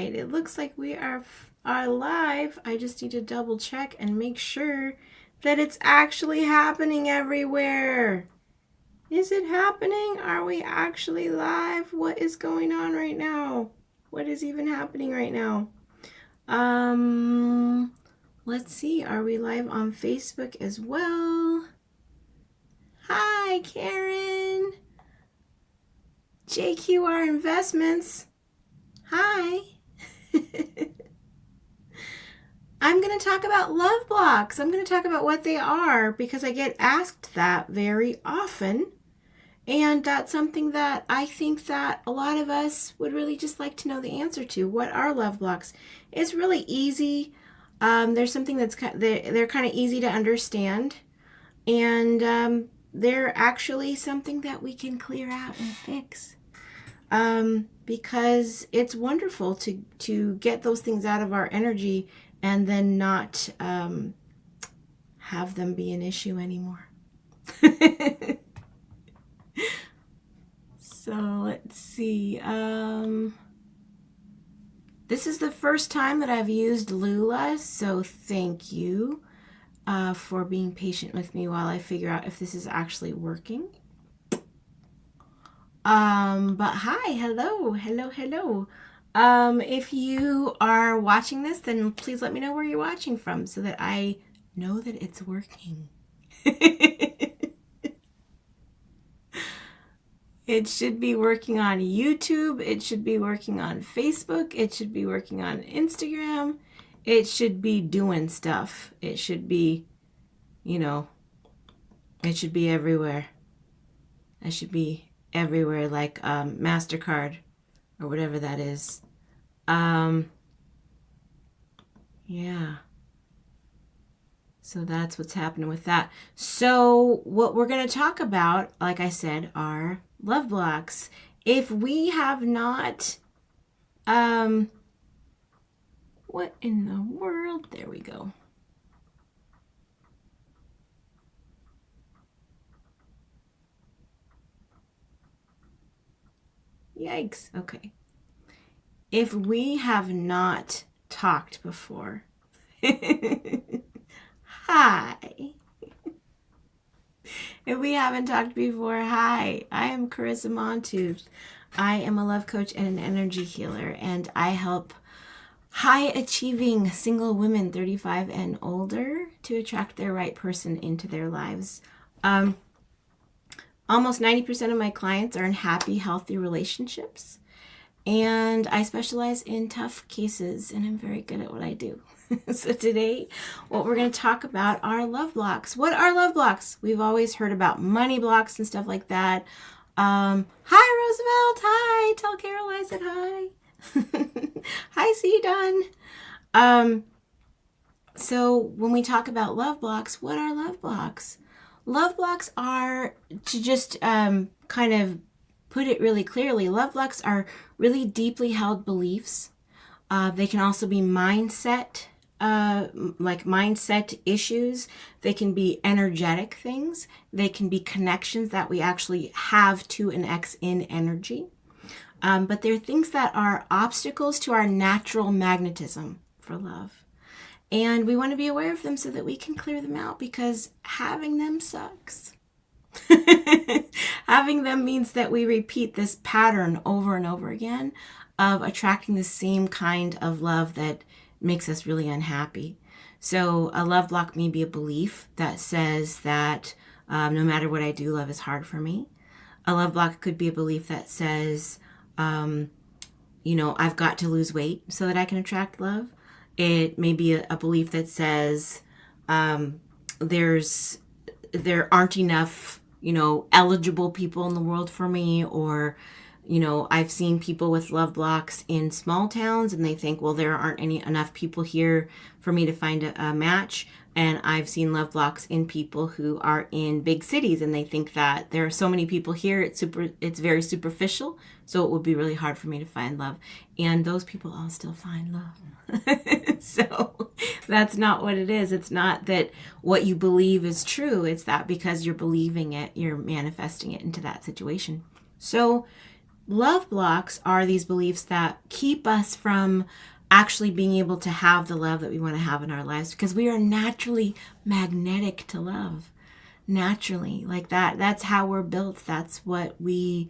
right, it looks like we are live. I just need to double check and make sure that it's actually happening everywhere. Is it happening? Are we actually live? What is going on right now? What is even happening right now? Let's see. Are we live on Facebook as well? Hi, Karen. JQR Investments. Hi. I'm going to talk about love blocks. I'm going to talk about what they are because I get asked that very often. And that's something that I think that a lot of us would really just like to know the answer to. What are love blocks? It's really easy. There's something they're kind of easy to understand. And they're actually something that we can clear out and fix. Because it's wonderful to get those things out of our energy and then not have them be an issue anymore. So let's see. This is the first time that I've used Lula, so thank you for being patient with me while I figure out if this is actually working. But hi, hello. If you are watching this, then please let me know where you're watching from so that I know that it's working. It should be working on YouTube. It should be working on Facebook. It should be working on Instagram. It should be doing stuff. It should be, it should be everywhere. It should be everywhere like MasterCard or whatever that is. Yeah. So that's what's happening with that. So what we're going to talk about, like I said, are love blocks. If we have not, what in the world? There we go. Yikes. Okay. If we have not talked before, hi. If we haven't talked before, hi. I am Carissa Montooth. I am a love coach and an energy healer, and I help high-achieving single women 35 and older to attract their right person into their lives. Almost 90% of my clients are in happy, healthy relationships. And I specialize in tough cases, and I'm very good at what I do. So today, what we're going to talk about are love blocks. What are love blocks? We've always heard about money blocks and stuff like that. Hi, Roosevelt. Hi. Tell Carol I said hi. Hi, C. Dunn. So when we talk about love blocks, what are love blocks? Love blocks are, to just kind of put it really clearly, love blocks are really deeply held beliefs. They can also be mindset, like mindset issues. They can be energetic things. They can be connections that we actually have to an X in energy. But they're things that are obstacles to our natural magnetism for love. And we want to be aware of them so that we can clear them out, because having them sucks. Having them means that we repeat this pattern over and over again of attracting the same kind of love that makes us really unhappy. So a love block may be a belief that says that no matter what I do, love is hard for me. A love block could be a belief that says, I've got to lose weight so that I can attract love. It may be a belief that says there aren't enough, eligible people in the world for me, or, I've seen people with love blocks in small towns and they think, well, there aren't enough people here for me to find a match. And I've seen love blocks in people who are in big cities and they think that there are so many people here, it's very superficial, so it would be really hard for me to find love. And those people all still find love. So that's not what it is. It's not that what you believe is true. It's that because you're believing it, you're manifesting it into that situation. So love blocks are these beliefs that keep us from actually being able to have the love that we want to have in our lives, because we are naturally magnetic to love. Naturally, like that. That's how we're built. That's what we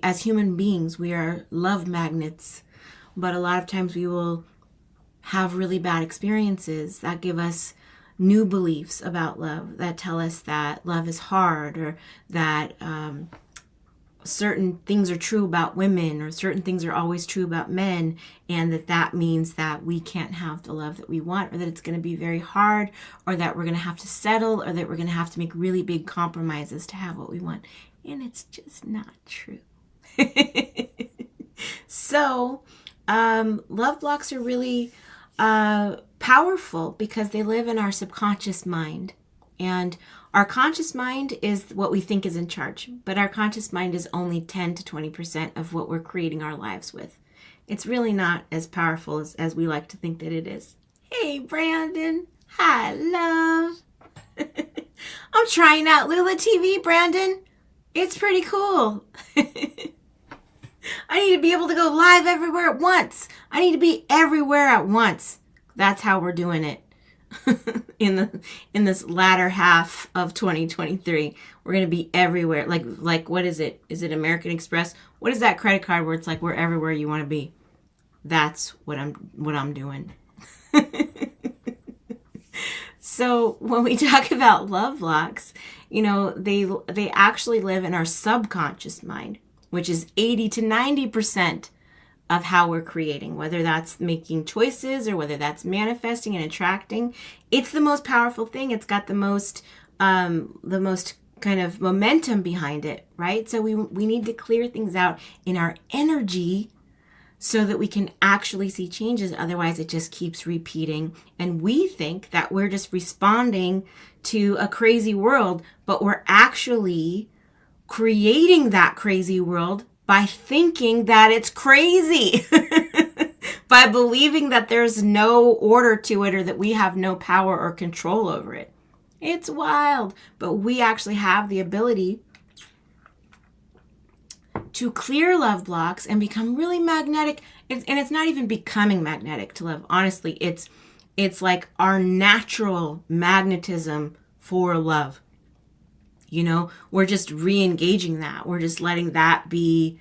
as human beings, we are love magnets. But a lot of times we will have really bad experiences that give us new beliefs about love, that tell us that love is hard, or that certain things are true about women, or certain things are always true about men, and that means that we can't have the love that we want, or that it's going to be very hard, or that we're going to have to settle, or that we're going to have to make really big compromises to have what we want. And it's just not true. So love blocks are really powerful because they live in our subconscious mind. And our conscious mind is what we think is in charge, but our conscious mind is only 10 to 20% of what we're creating our lives with. It's really not as powerful as we like to think that it is. Hey, Brandon. Hi, love. I'm trying out Lula TV, Brandon. It's pretty cool. I need to be able to go live everywhere at once. I need to be everywhere at once. That's how we're doing it. in this latter half of 2023, we're going to be everywhere. Like what is it? Is it American Express? What is that credit card where it's like we're everywhere you want to be? That's what I'm doing. So when we talk about love blocks, they actually live in our subconscious mind, which is 80 to 90% of how we're creating, whether that's making choices or whether that's manifesting and attracting. It's the most powerful thing. It's got the most kind of momentum behind it, right? So we need to clear things out in our energy so that we can actually see changes. Otherwise, it just keeps repeating. And we think that we're just responding to a crazy world, but we're actually creating that crazy world by thinking that it's crazy, by believing that there's no order to it or that we have no power or control over it. It's wild, but we actually have the ability to clear love blocks and become really magnetic. And it's not even becoming magnetic to love. Honestly, it's like our natural magnetism for love. We're just re-engaging that. We're just letting that be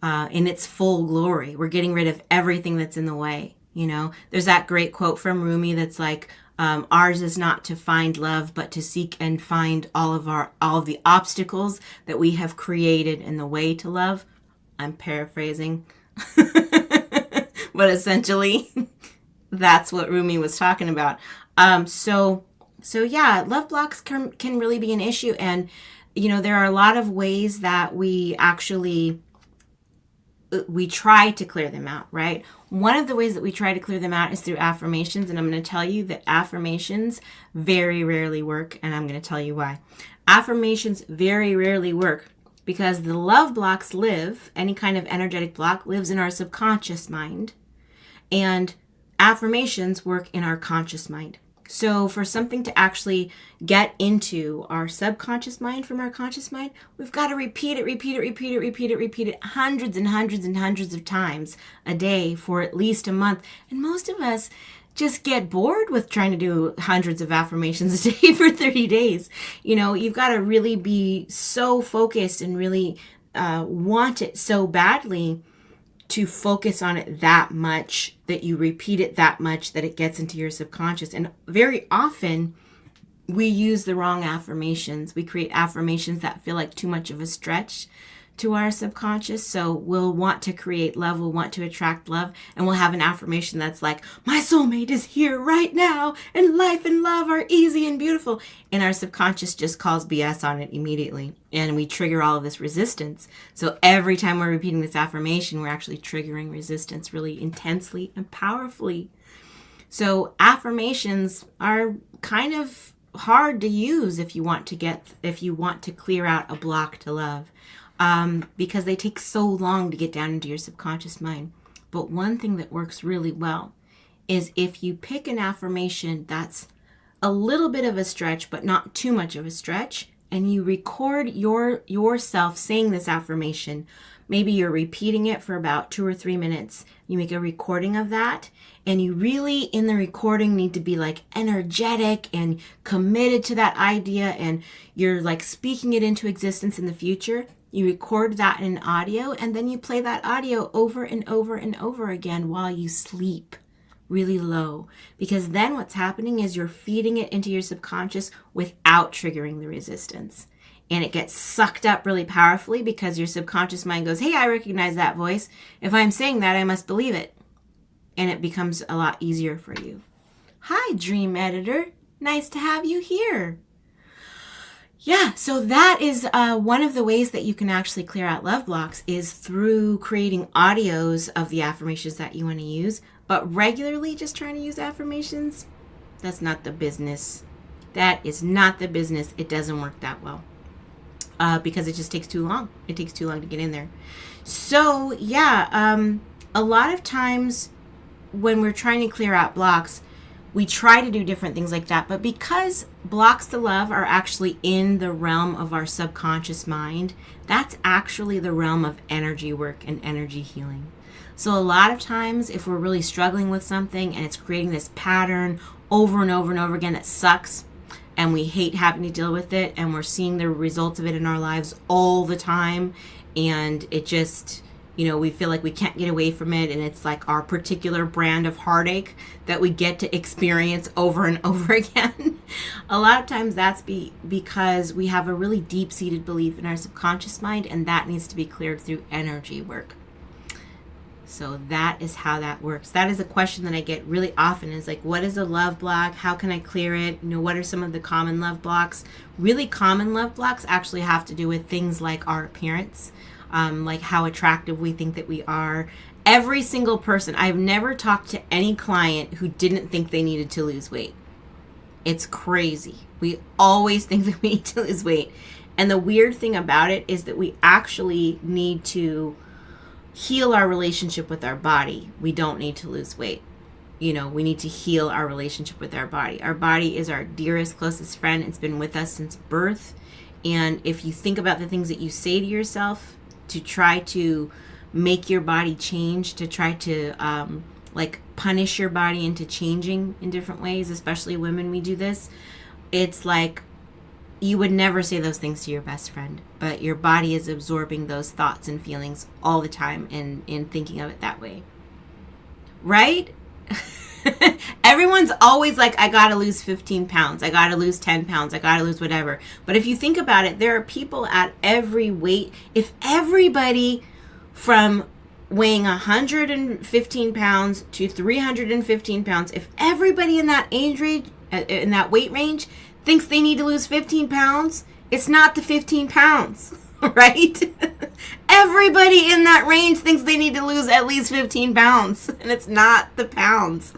in its full glory. We're getting rid of everything that's in the way. There's that great quote from Rumi that's like, ours is not to find love, but to seek and find all of the obstacles that we have created in the way to love. I'm paraphrasing, but essentially that's what Rumi was talking about. So yeah, love blocks can really be an issue. And, there are a lot of ways that we try to clear them out, right? One of the ways that we try to clear them out is through affirmations. And I'm going to tell you that affirmations very rarely work. And I'm going to tell you why. Affirmations very rarely work because the love blocks any kind of energetic block lives in our subconscious mind. And affirmations work in our conscious mind. So for something to actually get into our subconscious mind from our conscious mind, we've got to repeat it hundreds and hundreds and hundreds of times a day for at least a month. And most of us just get bored with trying to do hundreds of affirmations a day for 30 days. You've got to really be so focused and really want it so badly to focus on it that much, that you repeat it that much, that it gets into your subconscious. And very often we use the wrong affirmations. We create affirmations that feel like too much of a stretch to our subconscious. So we'll want to create love, we'll want to attract love, and we'll have an affirmation that's like, my soulmate is here right now, and life and love are easy and beautiful. And our subconscious just calls BS on it immediately. And we trigger all of this resistance. So every time we're repeating this affirmation, we're actually triggering resistance really intensely and powerfully. So affirmations are kind of hard to use if you want to clear out a block to love. Because they take so long to get down into your subconscious mind. But one thing that works really well is if you pick an affirmation that's a little bit of a stretch, but not too much of a stretch, and you record yourself saying this affirmation. Maybe you're repeating it for about 2 or 3 minutes. You make a recording of that, and you really, in the recording, need to be like energetic and committed to that idea, and you're like speaking it into existence in the future. You record that in audio, and then you play that audio over and over and over again while you sleep really low, because then what's happening is you're feeding it into your subconscious without triggering the resistance. And it gets sucked up really powerfully because your subconscious mind goes, hey, I recognize that voice. If I'm saying that, I must believe it. And it becomes a lot easier for you. Hi, Dream Editor. Nice to have you here. Yeah, so that is one of the ways that you can actually clear out love blocks is through creating audios of the affirmations that you want to use. But regularly just trying to use affirmations, that's not the business. That is not the business. It doesn't work that well. Because it just takes too long. It takes too long to get in there. So yeah, a lot of times when we're trying to clear out blocks, we try to do different things like that. But because blocks to love are actually in the realm of our subconscious mind, that's actually the realm of energy work and energy healing. So a lot of times if we're really struggling with something and it's creating this pattern over and over and over again that sucks, and we hate having to deal with it, and we're seeing the results of it in our lives all the time, and it just, we feel like we can't get away from it, and it's like our particular brand of heartache that we get to experience over and over again. A lot of times that's because we have a really deep-seated belief in our subconscious mind, and that needs to be cleared through energy work. So that is how that works. That is a question that I get really often is like, what is a love block? How can I clear it? What are some of the common love blocks? Really common love blocks actually have to do with things like our appearance, like how attractive we think that we are. Every single person, I've never talked to any client who didn't think they needed to lose weight. It's crazy. We always think that we need to lose weight. And the weird thing about it is that we actually need to heal our relationship with our body. We don't need to lose weight. We need to heal our relationship with our body. Our body is our dearest, closest friend. It's been with us since birth. And if you think about the things that you say to yourself to try to make your body change, to try to punish your body into changing in different ways, especially women, we do this. It's like you would never say those things to your best friend, but your body is absorbing those thoughts and feelings all the time in thinking of it that way. Right? Everyone's always like, I gotta lose 15 pounds. I gotta lose 10 pounds. I gotta lose whatever. But if you think about it, there are people at every weight. If everybody from weighing 115 pounds to 315 pounds, if everybody in that age range, in that weight range, thinks they need to lose 15 pounds, it's not the 15 pounds, right? Everybody in that range thinks they need to lose at least 15 pounds, and it's not the pounds,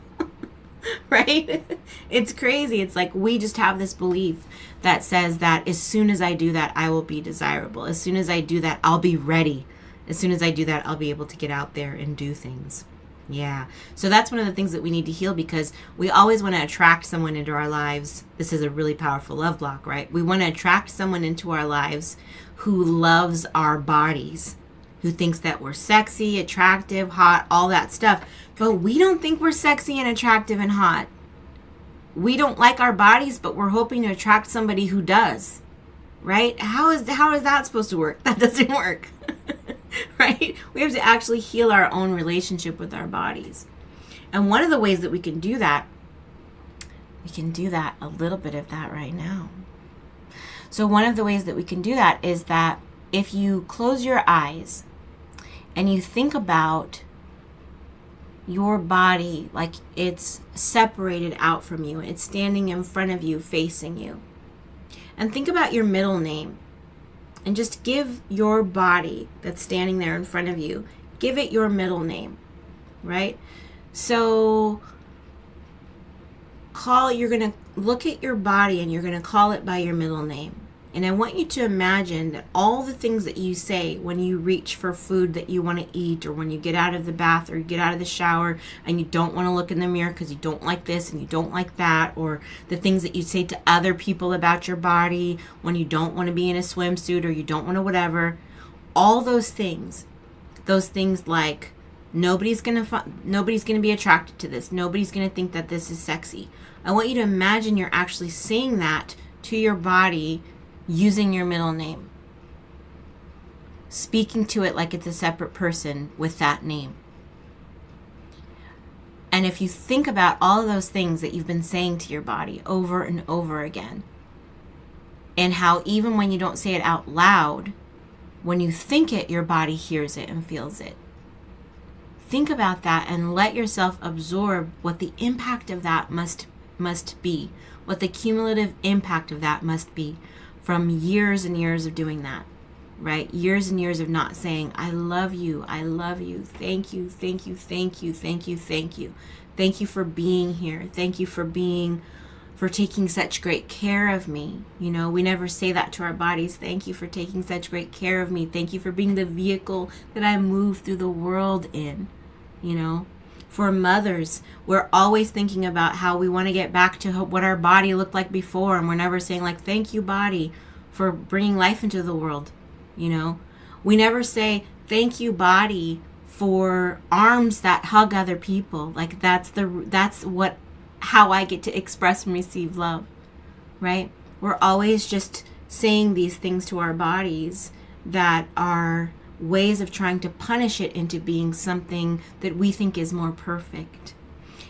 right? It's crazy. It's like we just have this belief that says that as soon as I do that, I will be desirable. As soon as I do that, I'll be ready. As soon as I do that, I'll be able to get out there and do things. Yeah. So that's one of the things that we need to heal, because we always want to attract someone into our lives. This is a really powerful love block, right? We want to attract someone into our lives who loves our bodies, who thinks that we're sexy, attractive, hot, all that stuff. But we don't think we're sexy and attractive and hot. We don't like our bodies, but we're hoping to attract somebody who does, right? How is that supposed to work? That doesn't work. Right? We have to actually heal our own relationship with our bodies. And one of the ways that we can do that, a little bit of that right now. So one of the ways that we can do that is that if you close your eyes and you think about your body like it's separated out from you, it's standing in front of you, facing you. And think about your middle name. And just give your body that's standing there in front of you, give it your middle name, right? So you're going to look at your body and you're going to call it by your middle name. And I want you to imagine that all the things that you say when you reach for food that you want to eat, or when you get out of the bath or you get out of the shower and you don't want to look in the mirror because you don't like this and you don't like that, or the things that you say to other people about your body when you don't want to be in a swimsuit or you don't want to whatever, all those things like nobody's going to be attracted to this. Nobody's going to think that this is sexy. I want you to imagine you're actually saying that to your body using your middle name, speaking to it like it's a separate person with that name. And if you think about all of those things that you've been saying to your body over and over again, and how even when you don't say it out loud, when you think it, your body hears it and feels it. Think about that and let yourself absorb what the impact of that must be, what the cumulative impact of that must be from years and years of doing that, right? Years and years of not saying, I love you, thank you, thank you, thank you, thank you, thank you. Thank you for being here. Thank you for taking such great care of me. You know, we never say that to our bodies. Thank you for taking such great care of me. Thank you for being the vehicle that I move through the world in, you know. For mothers, we're always thinking about how we want to get back to what our body looked like before, and we're never saying like, thank you, body, for bringing life into the world. You know, we never say thank you, body, for arms that hug other people. Like how I get to express and receive love, right? We're always just saying these things to our bodies that are ways of trying to punish it into being something that we think is more perfect.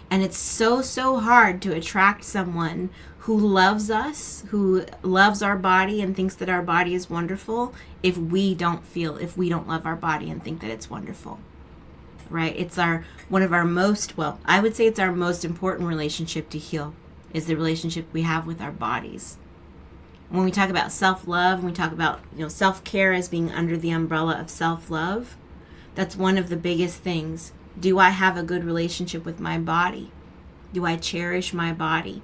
And it's so hard to attract someone who loves us, who loves our body and thinks that our body is wonderful, if we don't love our body and think that it's wonderful, right? It's I would say it's our most important relationship to heal, is the relationship we have with our bodies. When we talk about self-love, when we talk about, self-care as being under the umbrella of self-love, that's one of the biggest things. Do I have a good relationship with my body? Do I cherish my body?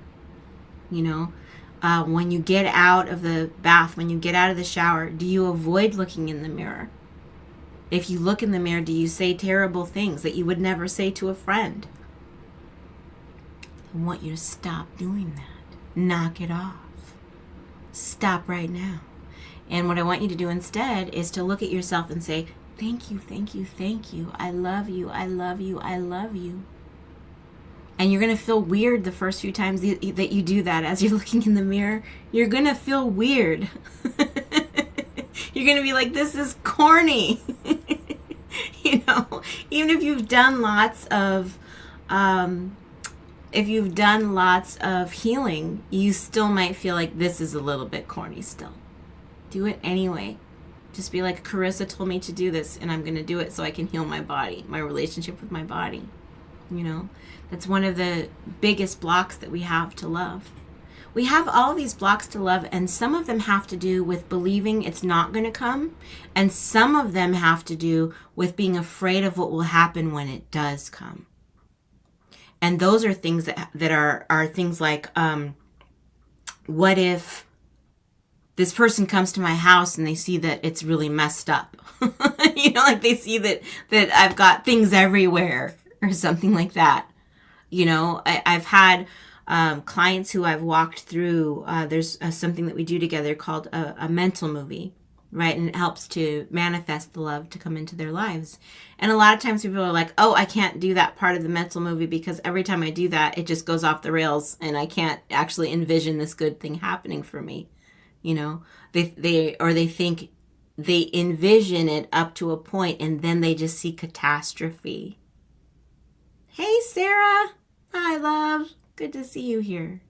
When you get out of the bath, when you get out of the shower, do you avoid looking in the mirror? If you look in the mirror, do you say terrible things that you would never say to a friend? I want you to stop doing that. Knock it off. Stop right now. And what I want you to do instead is to look at yourself and say, thank you, thank you, thank you. I love you, I love you, I love you. And you're going to feel weird the first few times that you do that. As you're looking in the mirror, you're going to feel weird. You're going to be like, this is corny. Even if you've done lots of healing, you still might feel like this is a little bit corny still. Do it anyway. Just be like, Carissa told me to do this, and I'm going to do it so I can heal my body, my relationship with my body. That's one of the biggest blocks that we have to love. We have all these blocks to love, and some of them have to do with believing it's not going to come, and some of them have to do with being afraid of what will happen when it does come. And those are things that are things like, what if this person comes to my house and they see that it's really messed up? Like they see that I've got things everywhere or something like that. I've had clients who I've walked through, there's something that we do together called a mental movie, right? And it helps to manifest the love to come into their lives. And a lot of times people are like, oh, I can't do that part of the mental movie because every time I do that, it just goes off the rails and I can't actually envision this good thing happening for me. They think they envision it up to a point and then they just see catastrophe. Hey, Sarah. Hi, love. Good to see you here.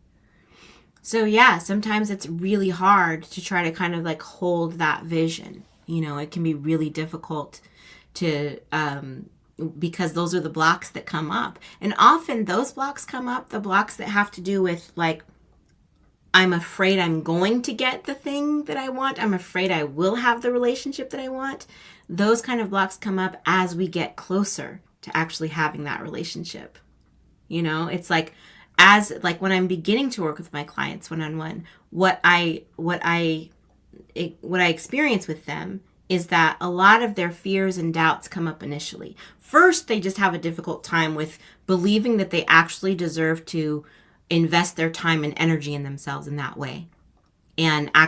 So yeah, sometimes it's really hard to try to kind of like hold that vision. It can be really difficult to, because those are the blocks that come up. And often those blocks come up, the blocks that have to do with like, I'm afraid I'm going to get the thing that I want. I'm afraid I will have the relationship that I want. Those kind of blocks come up as we get closer to actually having that relationship. It's like, when I'm beginning to work with my clients one-on-one, what I what I experience with them is that a lot of their fears and doubts come up initially. First, they just have a difficult time with believing that they actually deserve to invest their time and energy in themselves in that way, and